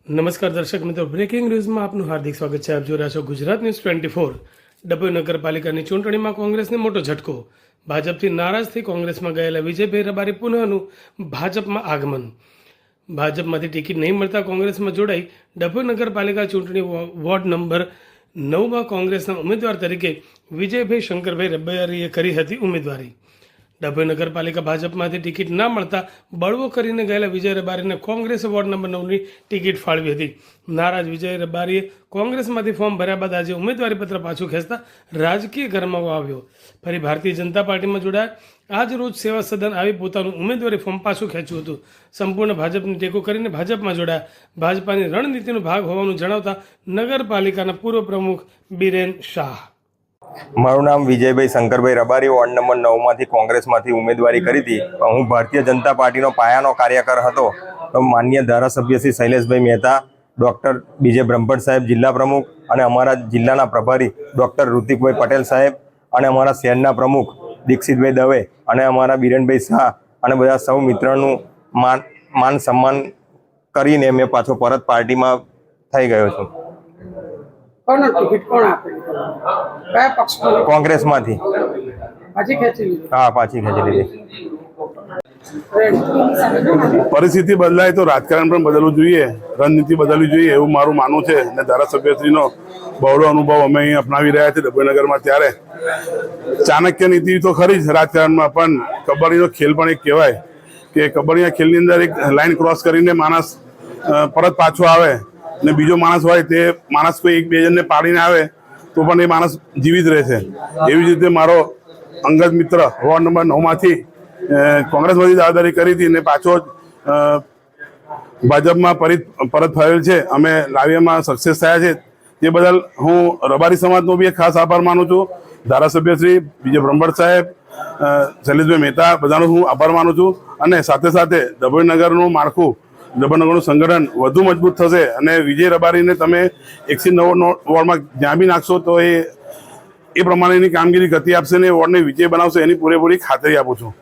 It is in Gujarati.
નમસ્કાર દર્શક મિત્રો, બ્રેકિંગ ન્યૂઝમાં આપનું હાર્દિક સ્વાગત છે. આપ જોઈ રહ્યા છો ગુજરાત ન્યૂઝ 24. ડભોઈ નગરપાલિકાની ચૂંટણીમાં કોંગ્રેસને મોટો ઝટકો. ભાજપથી નારાજ થઈ કોંગ્રેસમાં ગયેલા વિજયભાઈ રબારી પુનઃનું ભાજપમાં આગમન. ભાજપમાંથી ટિકિટ નહીં મળતા કોંગ્રેસમાં જોડાઈ ડભોઈ નગરપાલિકા ચૂંટણી વોર્ડ નંબર 9માં કોંગ્રેસના ઉમેદવાર તરીકે વિજયભાઈ શંકરભાઈ રબારીએ કરી હતી ઉમેદવારી. ડભોઈ નગરપાલિકા ભાજપમાંથી ટિકિટ ના મળતા બળવો કરીને ગયેલા વિજય રબારીને કોંગ્રેસે વોર્ડ નંબર 9ની ટિકિટ ફાળવી હતી. નારાજ વિજય રબારીએ કોંગ્રેસમાંથી ફોર્મ ભર્યા બાદ આજે ઉમેદવારી પત્ર પાછું ખેંચતા રાજકીય ગરમાવો આવ્યો. ફરી ભારતીય જનતા પાર્ટીમાં જોડાયા. આજ રોજ સેવા સદન આવી પોતાનું ઉમેદવારી ફોર્મ પાછું ખેંચ્યું હતું. સંપૂર્ણ ભાજપને ટેકો કરીને ભાજપમાં જોડાયા. ભાજપાની રણનીતિનો ભાગ હોવાનું જણાવતા નગરપાલિકાના પૂર્વ પ્રમુખ બીરેન શાહ. મારું નામ વિજયભાઈ શંકરભાઈ રબારી, વોર્ડ નંબર 9માંથી કોંગ્રેસમાંથી ઉમેદવારી કરી હતી. હું ભારતીય જનતા પાર્ટીનો પાયાનો કાર્યકર હતો. માનનીય ધારાસભ્ય શ્રી શૈલેષભાઈ મહેતા, ડૉક્ટર બીજે બ્રહ્મભટ્ટ સાહેબ જિલ્લા પ્રમુખ, અને અમારા જિલ્લાના પ્રભારી ડૉક્ટર ઋતિકભાઈ પટેલ સાહેબ, અને અમારા શહેરના પ્રમુખ દીક્ષિતભાઈ દવે, અને અમારા બીરેનભાઈ શાહ, અને બધા સૌ મિત્રોનું માન સન્માન કરીને મેં પાછો પરત પાર્ટીમાં થઈ ગયો છું. કોંગ્રેસમાંથી. હા, પાછી ખેંચી લીધી. પરિસ્થિતિ બદલાય તો રાજકારણ પણ બદલવું જોઈએ, રણનીતિ બદલવી જોઈએ એવું મારું માનવું છે. અને ધારાસભ્યશ્રીનો બહોળો અનુભવ અમે અહીં અપનાવી રહ્યા છીએ ડભોઈનગરમાં. ત્યારે ચાણક્ય નીતિ તો ખરી જ રાજકારણમાં, પણ કબડ્ડીનો ખેલ પણ એક કહેવાય કે કબડ્ડીના ખેલની અંદર એક લાઈન ક્રોસ કરીને માણસ પરત પાછો આવે, ને બીજો માણસ હોય તે માણસ કોઈ એક બે જણને પાડીને આવે તો પણ એ માણસ જીવિત રહે છે. એવી જ રીતે મારો અંગત મિત્ર વોર્ડ નંબર 9માંથી કોંગ્રેસમાંથી દાવેદારી કરી હતી ને પાછો ભાજપમાં પરત ફરેલ છે. અમે લાવ્યામાં સક્સેસ થયા છે. તે બદલ હું રબારી સમાજનો બી એક ખાસ આભાર માનું છું. ધારાસભ્ય શ્રી બીજે બ્રહ્મભટ્ટ સાહેબ, શૈલેષભાઈ મહેતા, બધાનો હું આભાર માનું છું. અને સાથે સાથે ડભોઈનગરનું માળખું, ડભોઈનગરનું સંગઠન વધુ મજબૂત થશે. અને વિજય રબારીને તમે 109 વોર્ડમાં જ્યાં બી નાખશો તો એ પ્રમાણેની કામગીરી ગતિ આપશે ને વોર્ડને વિજય બનાવશે, એની પૂરેપૂરી ખાતરી આપું છું.